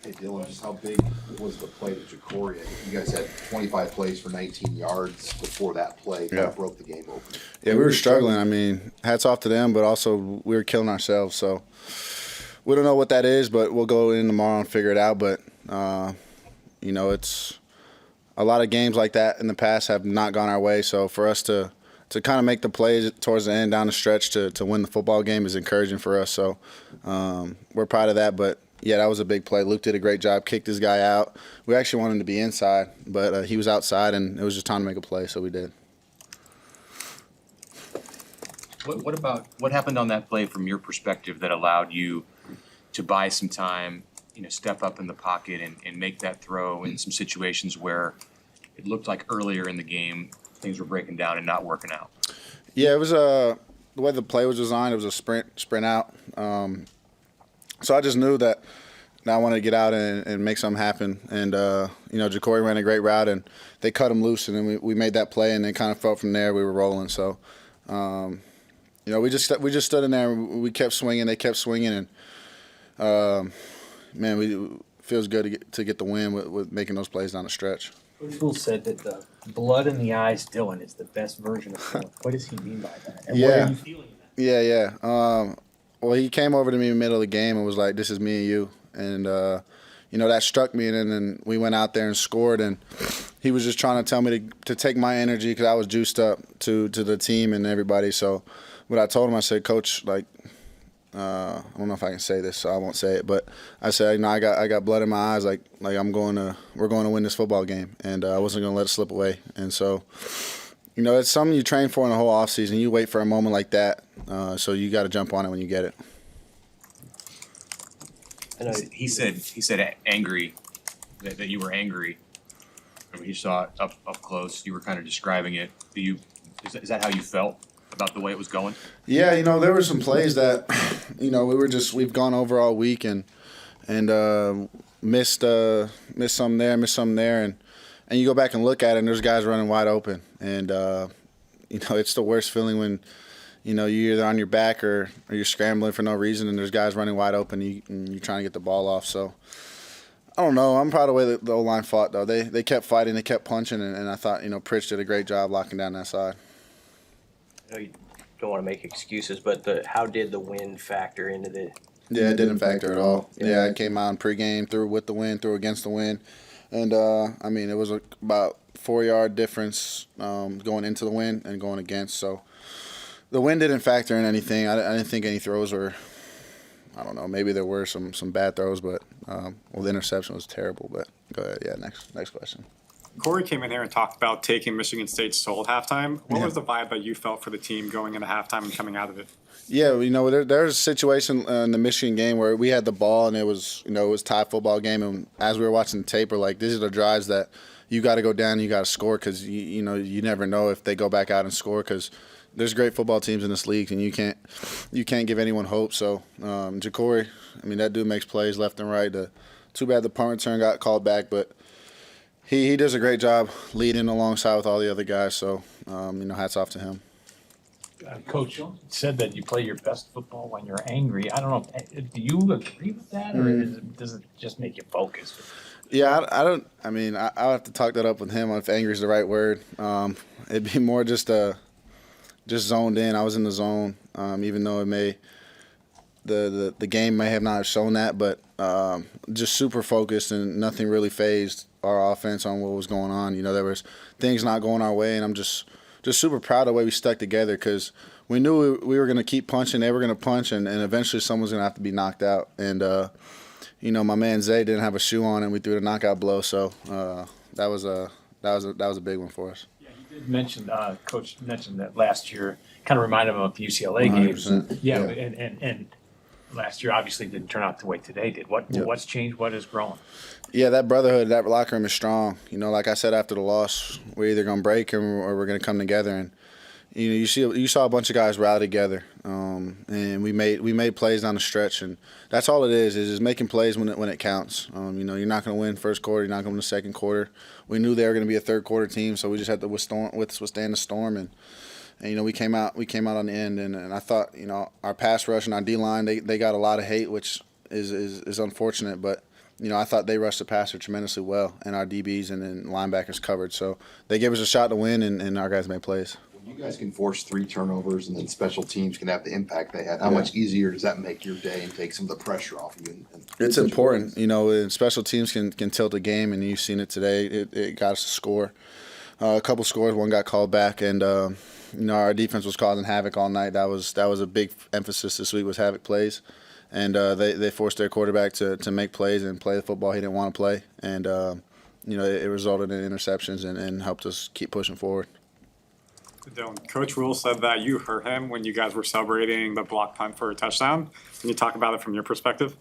Hey Dylan, just how big was the play to Jacory? I think you guys had 25 plays for 19 yards before that play. Kind of broke the game open. Yeah, we were struggling. I mean, hats off to them, but also we were killing ourselves. So we don't know what that is, but we'll go in tomorrow and figure it out. But, it's a lot of games like that in the past have not gone our way. So for us to kind of make the plays towards the end down the stretch to win the football game is encouraging for us. So we're proud of that. But, yeah, that was a big play. Luke did a great job, kicked his guy out. We actually wanted him to be inside, but he was outside, and it was just time to make a play, so we did. What happened on that play from your perspective that allowed you to buy some time, step up in the pocket and make that throw in some situations where it looked like earlier in the game things were breaking down and not working out? Yeah, it was the way the play was designed. It was a sprint out. So I just knew that I wanted to get out and make something happen. And Jacory ran a great route, and they cut him loose, and then we made that play, and then kind of felt from there we were rolling. So, we just stood in there, and we kept swinging. They kept swinging, and it feels good to get the win with making those plays down the stretch. Coach Rule said that the blood in the eyes Dylan is the best version of Dylan. What does he mean by that? And what are you feeling in that? Yeah. Well, he came over to me in the middle of the game and was like, "This is me and you," and that struck me. And then we went out there and scored, and he was just trying to tell me to take my energy because I was juiced up to the team and everybody. So, what I told him, I said, "Coach, I don't know if I can say this, so I won't say it, but I said, I got blood in my eyes, like we're going to win this football game, and I wasn't going to let it slip away." And so, it's something you train for in the whole offseason. You wait for a moment like that, so you got to jump on it when you get it. He said angry, that you were angry. When you saw it up close, you were kind of describing it. Is that how you felt about the way it was going? Yeah, there were some plays that, we've gone over all week and missed some there, and you go back and look at it, and there's guys running wide open, and it's the worst feeling when you're either on your back or you're scrambling for no reason, and there's guys running wide open, and you're trying to get the ball off. So I don't know. I'm proud of the way the O-line fought, though. They kept fighting, they kept punching, and I thought Pritch did a great job locking down that side. I know you don't want to make excuses, but how did the wind factor into the? Yeah, it didn't factor at all. Yeah, I came out in pregame, threw with the wind, threw against the wind, and it was about 4-yard difference going into the wind and going against. So the wind didn't factor in anything. I didn't think any throws were. I don't know. Maybe there were some bad throws, but the interception was terrible. But go ahead. Yeah, next question. Corey came in here and talked about taking Michigan State's soul at halftime. What was the vibe that you felt for the team going into halftime and coming out of it? Yeah, there's a situation in the Michigan game where we had the ball and it was tie football game, and as we were watching the tape, we're like, these are the drives that you got to go down and you got to score because you never know if they go back out and score because there's great football teams in this league and you can't give anyone hope. So Jacory, that dude makes plays left and right. Too bad the punt return got called back, but he does a great job leading alongside with all the other guys. So hats off to him. Coach said that you play your best football when you're angry. I don't know. Do you agree with that, or does it just make you focus? Yeah, I don't. I'll have to talk that up with him if angry is the right word. It'd be more just zoned in. I was in the zone, even though the game may have not shown that, but just super focused and nothing really fazed our offense on what was going on. There was things not going our way, and I'm just super proud of the way we stuck together because we knew we were going to keep punching, they were going to punch, and eventually someone's going to have to be knocked out. And, my man Zay didn't have a shoe on, and we threw the knockout blow, so that was a big one for us. Yeah, you did mention, Coach mentioned that last year kind of reminded him of the UCLA games. 100%. Yeah, and last year obviously didn't turn out the way today did. What's changed? What has grown? Yeah, that brotherhood, that locker room is strong. Like I said after the loss, we're either going to break or we're going to come together. And you saw a bunch of guys rally together, and we made plays down the stretch, and that's all it is just making plays when it counts. You're not going to win first quarter, you're not going to win the second quarter. We knew they were going to be a third quarter team, so we just had to withstand the storm, and we came out on the end, and I thought our pass rush and our D line they got a lot of hate, which is unfortunate, but I thought they rushed the passer tremendously well, and our DBs and then linebackers covered. So they gave us a shot to win, and our guys made plays. When you guys can force 3 turnovers and then special teams can have the impact they had, how much easier does that make your day and take some of the pressure off of you? It's important. And special teams can tilt a game, and you've seen it today. It got us a score. A couple scores, one got called back, and our defense was causing havoc all night. That was a big emphasis this week was havoc plays, and they forced their quarterback to make plays and play the football he didn't want to play, and it resulted in interceptions and helped us keep pushing forward. Dylan, Coach Rule said that you hurt him when you guys were celebrating the block punt for a touchdown. Can you talk about it from your perspective?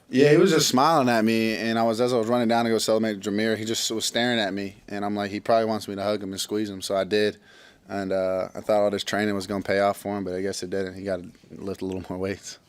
Yeah, he was just smiling at me, and as I was running down to go celebrate Jameer, he just was staring at me, and I'm like, he probably wants me to hug him and squeeze him, so I did, and I thought all this training was going to pay off for him, but I guess it didn't. He got to lift a little more weights.